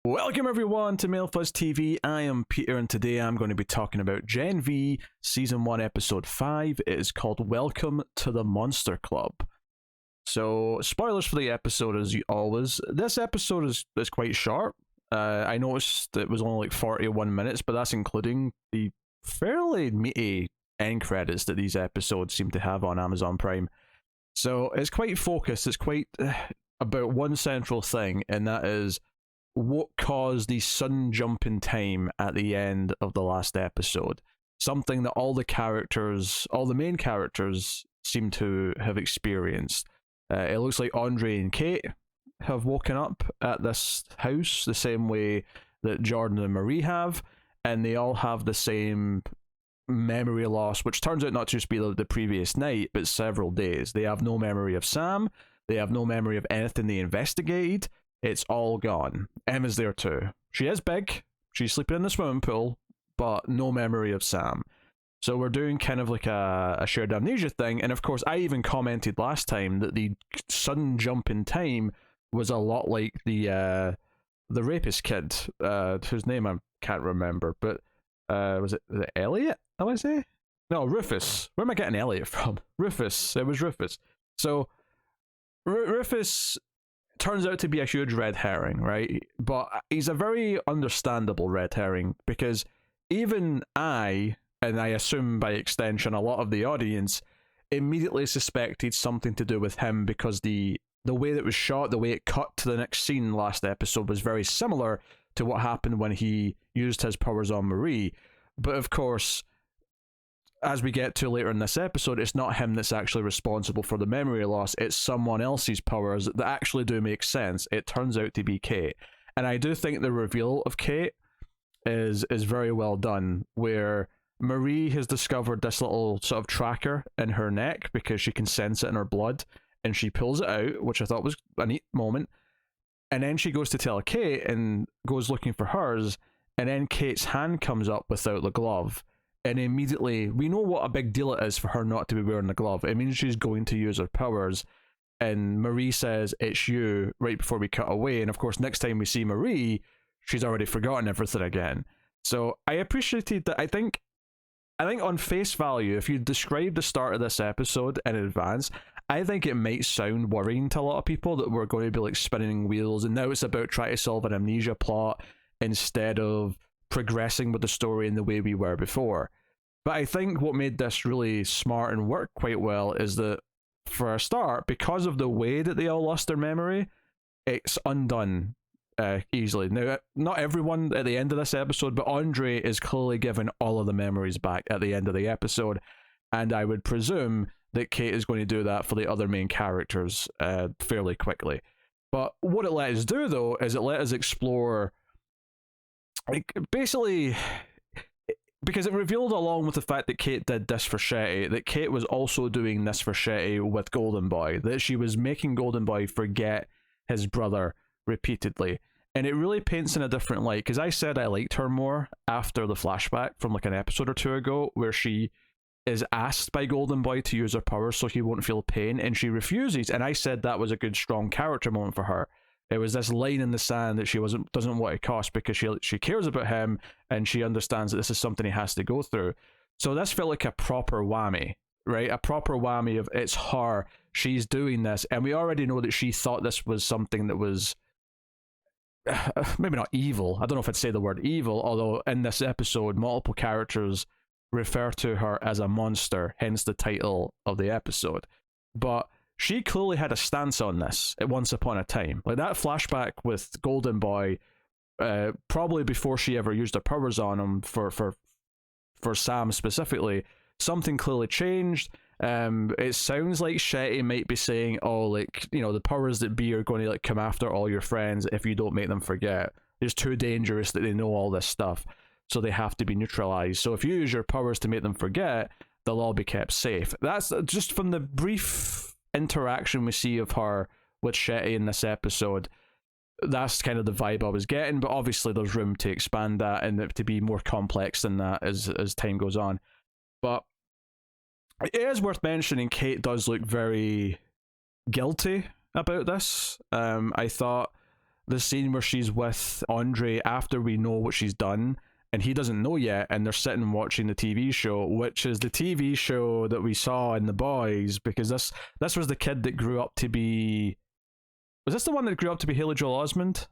Welcome everyone to Mail Fuzz TV. I am Peter and today I'm going to be talking about Gen V Season 1 Episode 5. It is called Welcome to the Monster Club. So, spoilers for the episode as always. This episode is quite short. I noticed it was only like 41 minutes, but that's including the fairly meaty end credits that these episodes seem to have on Amazon Prime. So, it's quite focused. It's quite about one central thing, and that is what caused the sudden jump in time at the end of the last episode. Something that all the main characters seem to have experienced. It looks like Andre and Kate have woken up at this house the same way that Jordan and Marie have, and they all have the same memory loss, which turns out not to just be the previous night, but several days. They have no memory of Sam, they have no memory of anything they investigated. It's all gone. Emma's there too. She is big. She's sleeping in the swimming pool, but no memory of Sam. So we're doing kind of like a shared amnesia thing. And of course, I even commented last time that the sudden jump in time was a lot like the rapist kid, whose name I can't remember. But was it Elliot? I want to say no, Rufus. Where am I getting Elliot from? Rufus. It was Rufus. So Rufus turns out to be a huge red herring, right? But he's a very understandable red herring because even I, and I assume by extension a lot of the audience, immediately suspected something to do with him because the way that it was shot, the way it cut to the next scene last episode was very similar to what happened when he used his powers on Marie. But of course, as we get to later in this episode, it's not him that's actually responsible for the memory loss, it's someone else's powers that actually do make sense. It turns out to be Kate. And I do think the reveal of Kate is very well done, where Marie has discovered this little sort of tracker in her neck because she can sense it in her blood, and she pulls it out, which I thought was a neat moment. And then she goes to tell Kate and goes looking for hers, and then Kate's hand comes up without the glove. And immediately, we know what a big deal it is for her not to be wearing the glove. It means she's going to use her powers. And Marie says, "It's you," right before we cut away. And of course, next time we see Marie, she's already forgotten everything again. So I appreciated that. I think on face value, if you describe the start of this episode in advance, I think it might sound worrying to a lot of people that we're going to be like spinning wheels. And now it's about trying to solve an amnesia plot instead of progressing with the story in the way we were before. But I think what made this really smart and work quite well is that, for a start, because of the way that they all lost their memory, it's undone easily. Now, not everyone at the end of this episode, but Andre is clearly given all of the memories back at the end of the episode, and I would presume that Kate is going to do that for the other main characters fairly quickly. But what it let us do, though, is it let us explore, like, basically, because it revealed, along with the fact that Kate did this for Shetty, that Kate was also doing this for Shetty with Golden Boy, that she was making Golden Boy forget his brother repeatedly. And it really paints in a different light, because I said I liked her more after the flashback from like an episode or two ago, where she is asked by Golden Boy to use her powers so he won't feel pain, and she refuses, and I said that was a good, strong character moment for her. It was this line in the sand that she doesn't want to cross because she cares about him and she understands that this is something he has to go through. So this felt like a proper whammy, right? A proper whammy of it's her, she's doing this, and we already know that she thought this was something that was maybe not evil. I don't know if I'd say the word evil, although in this episode multiple characters refer to her as a monster, hence the title of the episode. But she clearly had a stance on this at once upon a time. Like that flashback with Golden Boy, probably before she ever used her powers on him for Sam specifically, something clearly changed. It sounds like Shetty might be saying, "Oh, like, you know, the powers that be are going to like come after all your friends if you don't make them forget. It's too dangerous that they know all this stuff, so they have to be neutralized. So if you use your powers to make them forget, they'll all be kept safe." That's just from the brief interaction we see of her with Shetty in this episode. That's kind of the vibe I was getting, but obviously there's room to expand that and it to be more complex than that as time goes on. But it is worth mentioning Kate does look very guilty about this. I thought the scene where she's with Andre after we know what she's done, and he doesn't know yet, and they're sitting watching the TV show, which is the TV show that we saw in The Boys, because this was the kid that grew up to be... Was this the one that grew up to be Haley Joel Osment?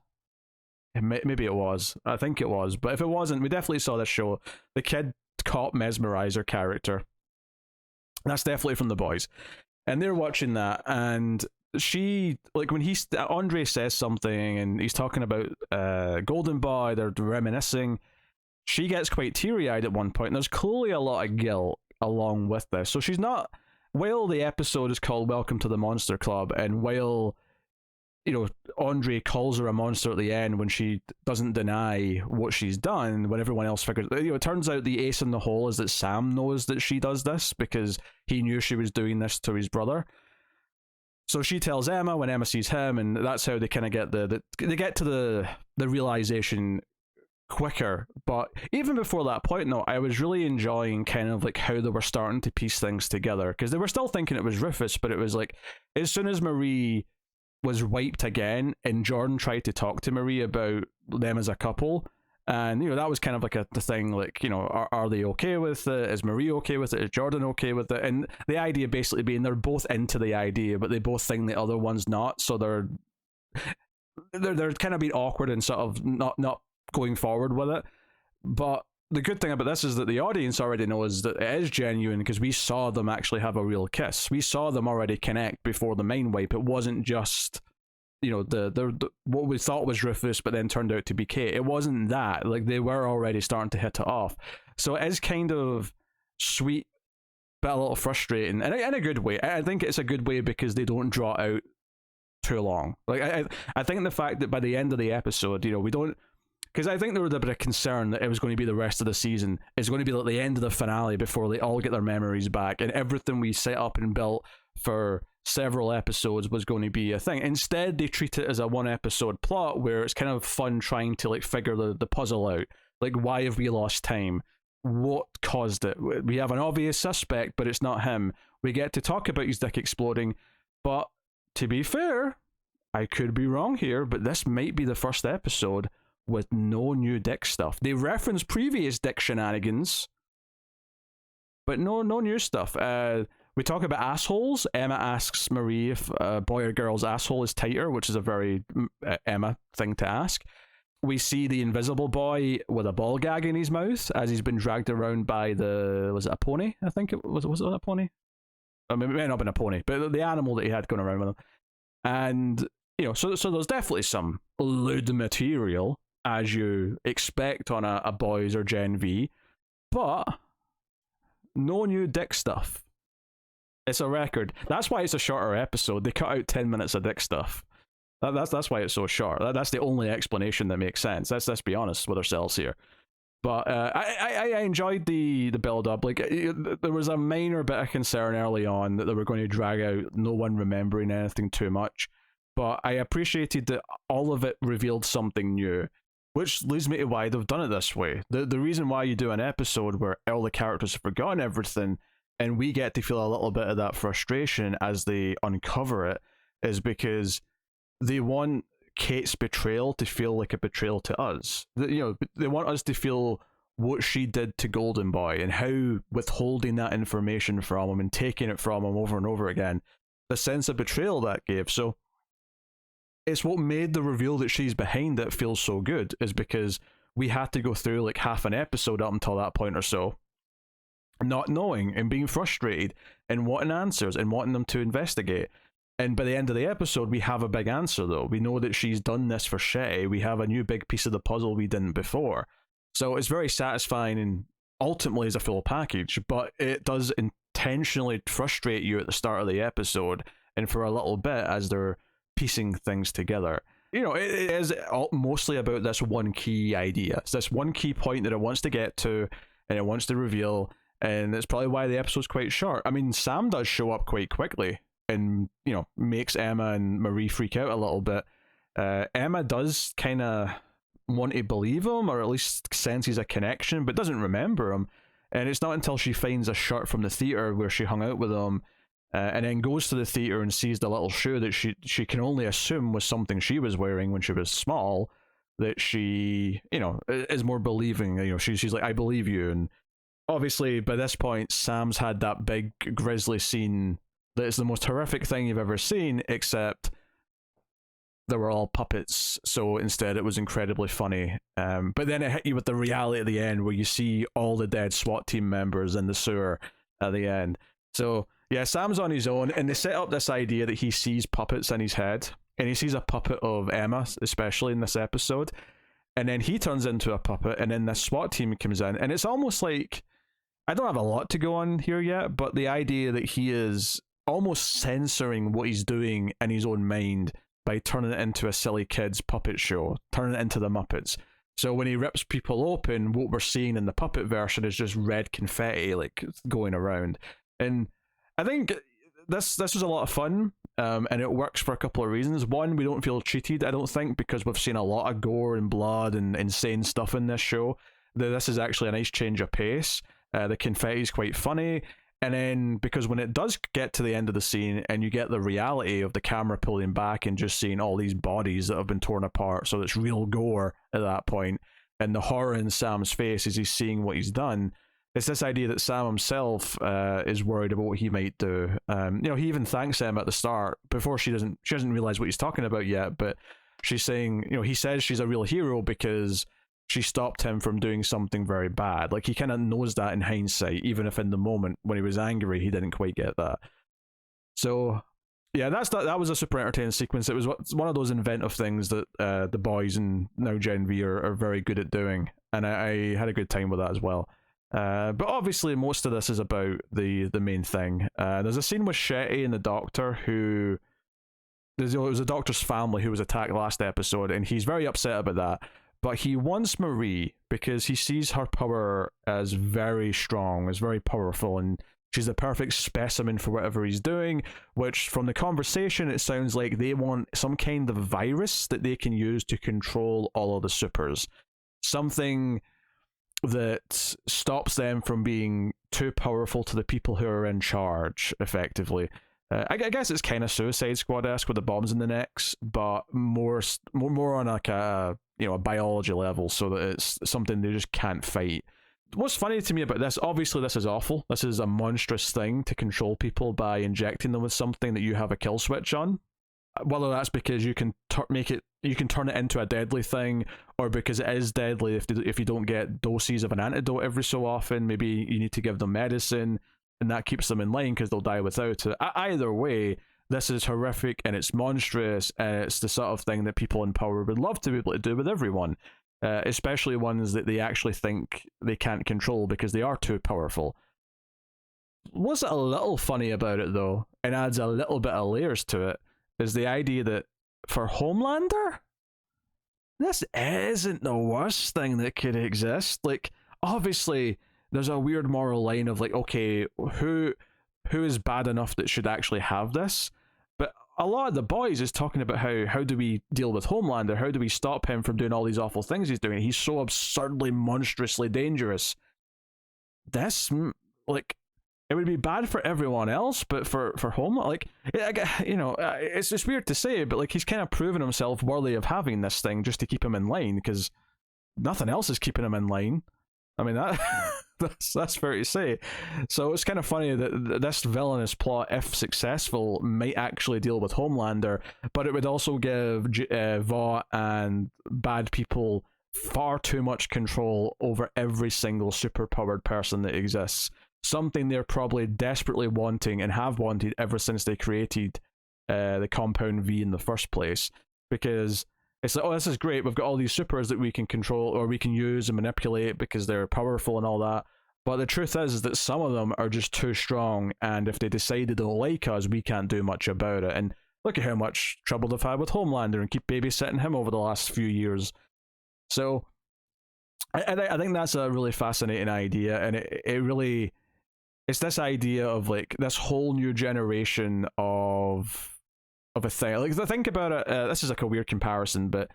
Maybe it was. I think it was. But if it wasn't, we definitely saw this show. The kid cop mesmerizer character. That's definitely from The Boys. And they're watching that, and she, like, when Andre says something, and he's talking about Golden Boy, they're reminiscing, she gets quite teary-eyed at one point, and there's clearly a lot of guilt along with this. So she's not... While the episode is called Welcome to the Monster Club, and while... Andre calls her a monster at the end when she doesn't deny what she's done, when everyone else figures... it turns out the ace in the hole is that Sam knows that she does this because he knew she was doing this to his brother. So she tells Emma when Emma sees him, and that's how they kind of get they get to the realization quicker. But even before that point, though, I was really enjoying kind of like how they were starting to piece things together, because they were still thinking it was Rufus, but it was like, as soon as Marie was wiped again, and Jordan tried to talk to Marie about them as a couple, and that was kind of like the thing, like, are they okay with it? Is Marie okay with it? Is Jordan okay with it? And the idea basically being they're both into the idea, but they both think the other one's not, so they're kind of being awkward and sort of not going forward with it. But the good thing about this is that the audience already knows that it is genuine, because we saw them actually have a real kiss. We saw them already connect before the mind wipe. It wasn't just, the what we thought was Rufus, but then turned out to be Kate. It wasn't that. Like, they were already starting to hit it off. So it is kind of sweet, but a little frustrating, and in a good way. I think it's a good way because they don't draw out too long. Like, I think the fact that by the end of the episode, we don't... Because I think there was a bit of concern that it was going to be the rest of the season. It's going to be like the end of the finale before they all get their memories back, and everything we set up and built for several episodes was going to be a thing. Instead, they treat it as a one-episode plot where it's kind of fun trying to like figure the puzzle out. Like, why have we lost time? What caused it? We have an obvious suspect, but it's not him. We get to talk about his dick exploding, but to be fair, I could be wrong here, but this might be the first episode with no new dick stuff. They reference previous dick shenanigans, but no new stuff. We talk about assholes. Emma asks Marie if a boy or girl's asshole is tighter, which is a very Emma thing to ask. We see the invisible boy with a ball gag in his mouth as he's been dragged around by was it a pony? I think it was it a pony? I mean, it may not have been a pony, but the animal that he had going around with him. And, so there's definitely some lewd material, as you expect on a Boys or Gen V, but no new dick stuff. It's a record. That's why it's a shorter episode. They cut out 10 minutes of dick stuff. That's why it's so short. That's the only explanation that makes sense. Let's be honest with ourselves here. But I enjoyed the build up. Like, there was a minor bit of concern early on that they were going to drag out no one remembering anything too much, but I appreciated that all of it revealed something new, which leads me to why they've done it this way. The reason why you do an episode where all the characters have forgotten everything and we get to feel a little bit of that frustration as they uncover it is because they want Kate's betrayal to feel like a betrayal to us. They want us to feel what she did to Golden Boy and how withholding that information from him and taking it from him over and over again, the sense of betrayal that gave. So it's what made the reveal that she's behind it feel so good, is because we had to go through like half an episode up until that point or so not knowing and being frustrated and wanting answers and wanting them to investigate. And by the end of the episode, we have a big answer, though. We know that she's done this for Shetty. We have a new big piece of the puzzle we didn't before. So it's very satisfying and ultimately is a full package, but it does intentionally frustrate you at the start of the episode and for a little bit as they're piecing things together. It is mostly about this one key idea. It's this one key point that it wants to get to and it wants to reveal, and it's probably why the episode's quite short. I mean, Sam does show up quite quickly and makes Emma and Marie freak out a little bit. Emma does kind of want to believe him, or at least senses a connection, but doesn't remember him. And it's not until she finds a shirt from the theater where she hung out with him and then goes to the theater and sees the little shoe that she can only assume was something she was wearing when she was small, that she, is more believing. She's like, I believe you. And obviously by this point, Sam's had that big grisly scene that is the most horrific thing you've ever seen, except they were all puppets, so instead it was incredibly funny. But then it hit you with the reality at the end, where you see all the dead SWAT team members in the sewer at the end. So yeah, Sam's on his own, and they set up this idea that he sees puppets in his head, and he sees a puppet of Emma, especially in this episode, and then he turns into a puppet, and then the SWAT team comes in, and it's almost like, I don't have a lot to go on here yet, but the idea that he is almost censoring what he's doing in his own mind by turning it into a silly kids puppet show, turning it into the Muppets. So when he rips people open, what we're seeing in the puppet version is just red confetti like going around. And I think this was a lot of fun, and it works for a couple of reasons. One, we don't feel cheated, I don't think, because we've seen a lot of gore and blood and insane stuff in this show. This is actually a nice change of pace. The confetti is quite funny. And then, because when it does get to the end of the scene and you get the reality of the camera pulling back and just seeing all these bodies that have been torn apart, so it's real gore at that point, and the horror in Sam's face as he's seeing what he's done, it's this idea that Sam himself is worried about what he might do. He even thanks Em at the start before she doesn't realize what he's talking about yet, but she's saying, he says she's a real hero because she stopped him from doing something very bad. Like, he kind of knows that in hindsight, even if in the moment when he was angry, he didn't quite get that. So, yeah, that was a super entertaining sequence. It was one of those inventive things that the boys and now Gen V are very good at doing, and I had a good time with that as well. But obviously, most of this is about the main thing. There's a scene with Shetty and the Doctor who... It was the Doctor's family who was attacked last episode, and he's very upset about that. But he wants Marie because he sees her power as very strong, as very powerful, and she's the perfect specimen for whatever he's doing, which from the conversation, it sounds like they want some kind of virus that they can use to control all of the supers. Something that stops them from being too powerful to the people who are in charge, effectively. I guess it's kind of Suicide Squad-esque with the bombs in the necks, but more on like a biology level, so that it's something they just can't fight. What's funny to me about this, obviously this is awful. This is a monstrous thing to control people by injecting them with something that you have a kill switch on. Whether that's because you can turn it into a deadly thing, or because it is deadly if you don't get doses of an antidote every so often. Maybe you need to give them medicine, and that keeps them in line because they'll die without it. Either way, this is horrific and it's monstrous, and it's the sort of thing that people in power would love to be able to do with everyone, especially ones that they actually think they can't control because they are too powerful. What's a little funny about it, though, and adds a little bit of layers to it, is the idea that for Homelander, this isn't the worst thing that could exist. Like, obviously, there's a weird moral line of like, okay, who is bad enough that should actually have this? But a lot of the boys is talking about how do we deal with Homelander? How do we stop him from doing all these awful things he's doing? He's so absurdly, monstrously dangerous. This, like, it would be bad for everyone else, but for Homelander, like, it's just weird to say, but like, he's kind of proven himself worthy of having this thing just to keep him in line, because nothing else is keeping him in line. I mean, that's fair to say. So it's kind of funny that this villainous plot, if successful, might actually deal with Homelander, but it would also give Vought and bad people far too much control over every single superpowered person that exists. Something they're probably desperately wanting and have wanted ever since they created the Compound V in the first place. Because it's like, oh, this is great, we've got all these supers that we can control or we can use and manipulate because they're powerful and all that. But the truth is that some of them are just too strong, and if they decide they don't like us, we can't do much about it. And look at how much trouble they've had with Homelander and keep babysitting him over the last few years. So I think that's a really fascinating idea, and it really... It's this idea of like this whole new generation of a thing. Like, think about it. This is like a weird comparison, but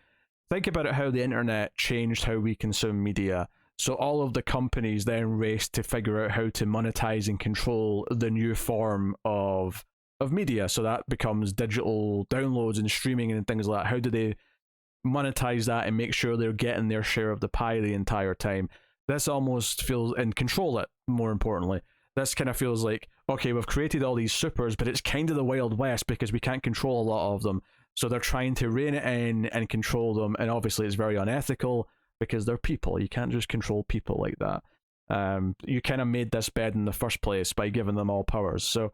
think about it: how the internet changed how we consume media. So all of the companies then race to figure out how to monetize and control the new form of media. So that becomes digital downloads and streaming and things like that. How do they monetize that and make sure they're getting their share of the pie the entire time? This almost feels, and control it, more importantly. This kind of feels like, okay, we've created all these supers, but it's kind of the Wild West because we can't control a lot of them. So they're trying to rein it in and control them, and obviously it's very unethical because they're people. You can't just control people like that. You kind of made this bed in the first place by giving them all powers. So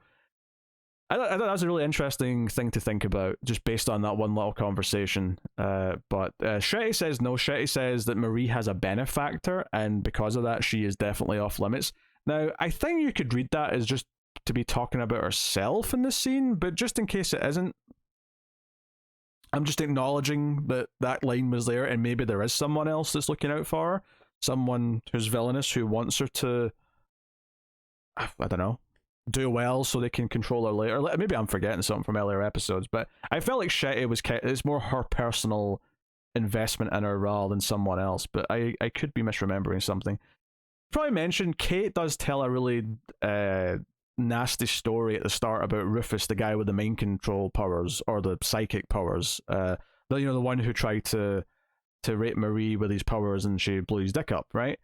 I thought that's a really interesting thing to think about, just based on that one little conversation. But Shetty says no. Shetty says that Marie has a benefactor, and because of that, she is definitely off limits. Now, I think you could read that as just to be talking about herself in the scene, but just in case it isn't, I'm just acknowledging that that line was there, and maybe there is someone else that's looking out for her, someone who's villainous, who wants her to, I don't know, do well so they can control her later. Maybe I'm forgetting something from earlier episodes, but I felt like Shetty was it's more her personal investment in her rather than someone else, but I could be misremembering something. Probably mentioned Kate does tell a really nasty story at the start about Rufus, the guy with the mind control powers or the psychic powers. The one who tried to rape Marie with his powers and she blew his dick up, right?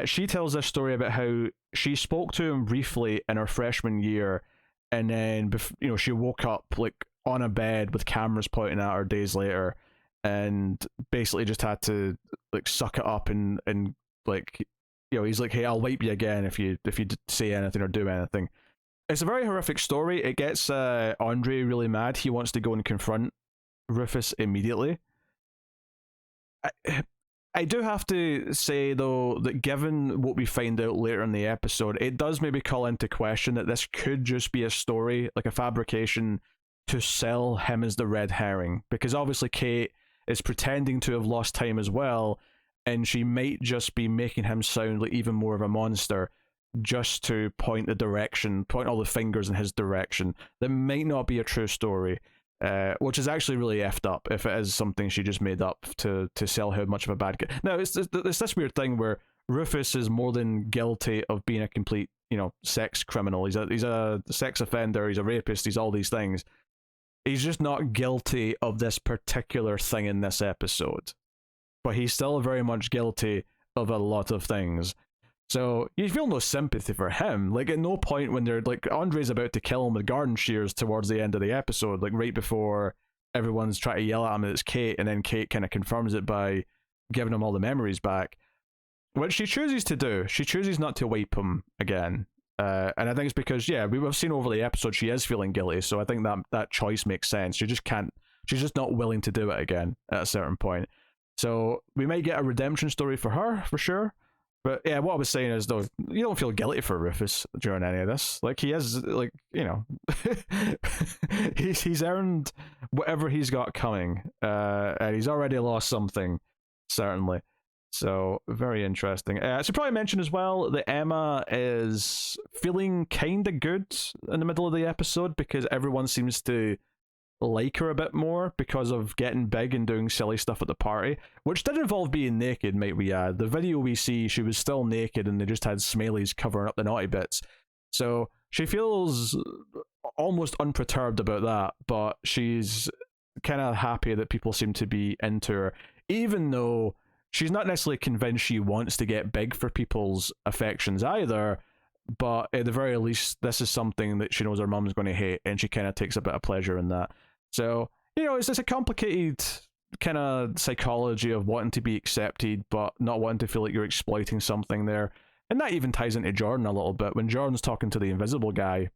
She tells this story about how she spoke to him briefly in her freshman year, and then she woke up like on a bed with cameras pointing at her days later, and basically just had to like suck it up and like, he's like, hey, I'll wipe you again if you say anything or do anything. It's a very horrific story. It gets Andre really mad. He wants to go and confront Rufus immediately. I do have to say, though, that given what we find out later in the episode, it does maybe call into question that this could just be a story, like a fabrication, to sell him as the red herring. Because obviously Kate is pretending to have lost time as well, and she might just be making him sound like even more of a monster just to point all the fingers in his direction. That might not be a true story, which is actually really effed up if it is something she just made up to sell how much of a bad guy. Now, it's this weird thing where Rufus is more than guilty of being a complete, sex criminal. He's a sex offender, he's a rapist, he's all these things. He's just not guilty of this particular thing in this episode. But he's still very much guilty of a lot of things. So you feel no sympathy for him. Like, at no point when they're like, Andre's about to kill him with garden shears towards the end of the episode, like right before everyone's trying to yell at him that it's Kate, and then Kate kind of confirms it by giving him all the memories back. What she chooses to do, she chooses not to wipe him again. And I think it's because, we've seen over the episode she is feeling guilty, so I think that choice makes sense. She just can't, she's just not willing to do it again at a certain point. So we might get a redemption story for her, for sure. But yeah, what I was saying is, though, you don't feel guilty for Rufus during any of this. Like, he is, like, he's earned whatever he's got coming. And he's already lost something, certainly. So, very interesting. I should probably mention as well that Emma is feeling kind of good in the middle of the episode because everyone seems to like her a bit more because of getting big and doing silly stuff at the party, which did involve being naked, might we add. The video we see, she was still naked and they just had smileys covering up the naughty bits. So she feels almost unperturbed about that, but she's kind of happy that people seem to be into her, even though she's not necessarily convinced she wants to get big for people's affections either. But at the very least, this is something that she knows her mum's going to hate, and she kind of takes a bit of pleasure in that. So, it's just a complicated kind of psychology of wanting to be accepted, but not wanting to feel like you're exploiting something there. And that even ties into Jordan a little bit. When Jordan's talking to the invisible guy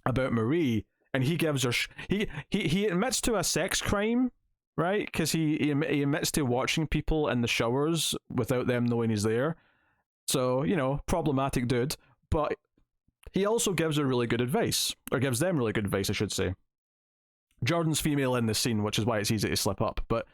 about Marie, and he gives her... He admits to a sex crime, right? Because he admits to watching people in the showers without them knowing he's there. So, problematic dude. But he also gives her really good advice. Or gives them really good advice, I should say. Jordan's female in this scene, which is why it's easy to slip up. But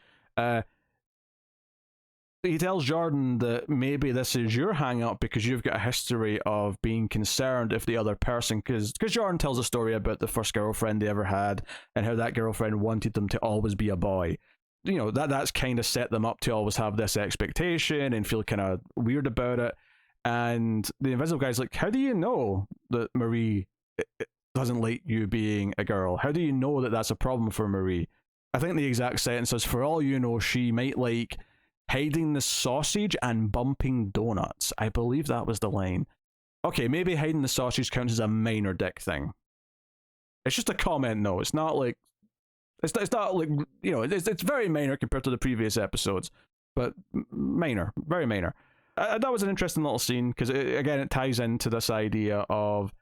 he tells Jordan that maybe this is your hang-up because you've got a history of being concerned if the other person... Because Jordan tells a story about the first girlfriend they ever had and how that girlfriend wanted them to always be a boy. you know, that's kind of set them up to always have this expectation and feel kind of weird about it. And the invisible guy's like, how do you know that Marie doesn't like you being a girl? How do you know that that's a problem for Marie? I think the exact sentence is, for all you know, she might like hiding the sausage and bumping donuts. I believe that was the line. Okay, maybe hiding the sausage counts as a minor dick thing. It's just a comment, though. It's not like, it's not like, you know, it's very minor compared to the previous episodes, but minor, very minor. That was an interesting little scene, because again, it ties into this idea of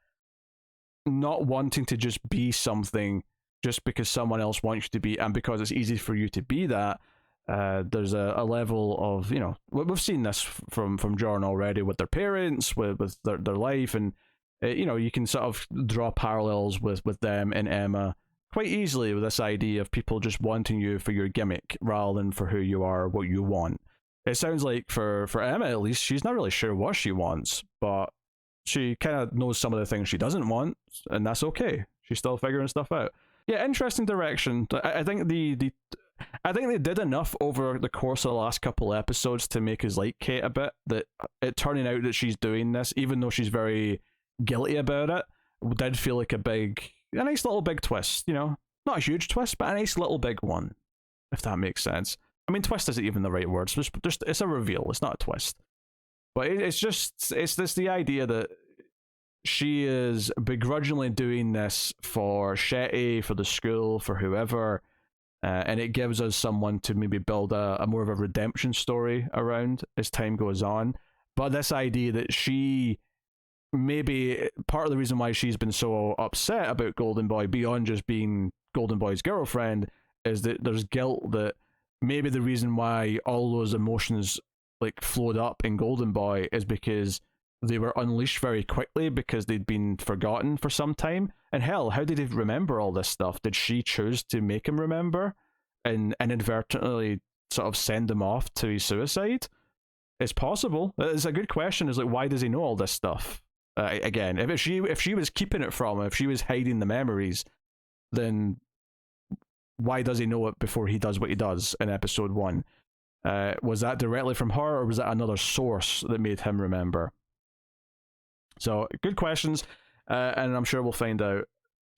not wanting to just be something just because someone else wants you to be, and because it's easy for you to be that. There's a level of, you know, we've seen this from Jordan already with their parents, with their life, and you know, you can sort of draw parallels with them and Emma quite easily, with this idea of people just wanting you for your gimmick rather than for who you are, what you want. It sounds like for Emma, at least, she's not really sure what she wants, but she kind of knows some of the things she doesn't want, and that's okay. She's still figuring stuff out. Yeah, interesting direction. I think I think they did enough over the course of the last couple episodes to make us like Kate a bit, that it turning out that she's doing this, even though she's very guilty about it, did feel like a nice little big twist, you know? Not a huge twist, but a nice little big one, if that makes sense. I mean, twist isn't even the right word. It's a reveal. It's not a twist. But it's the idea that she is begrudgingly doing this for Shetty, for the school, for whoever, and it gives us someone to maybe build a more of a redemption story around as time goes on. But this idea that she, maybe part of the reason why she's been so upset about Golden Boy, beyond just being Golden Boy's girlfriend, is that there's guilt that maybe the reason why all those emotions like flowed up in Golden Boy is because they were unleashed very quickly, because they'd been forgotten for some time. And hell, how did he remember all this stuff? Did she choose to make him remember and inadvertently sort of send him off to his suicide? It's possible. It's a good question. Is like, why does he know all this stuff? Again, if she was keeping it from him, if she was hiding the memories, then why does he know it before he does what he does in episode 1? Was that directly from her, or was that another source that made him remember? So, good questions, and I'm sure we'll find out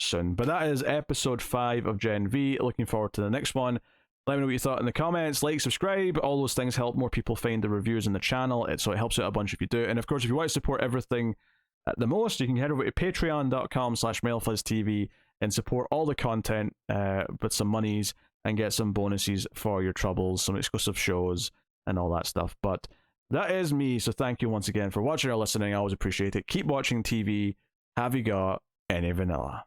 soon. But that is episode 5 of Gen V. Looking forward to the next one. Let me know what you thought in the comments. Like, subscribe. All those things help more people find the reviews in the channel, so it helps out a bunch if you do. And of course, if you want to support everything at the most, you can head over to patreon.com/MailFuzzTV and support all the content with some monies and get some bonuses for your troubles, some exclusive shows, and all that stuff. But that is me, so thank you once again for watching or listening. I always appreciate it. Keep watching TV. Have you got any vanilla?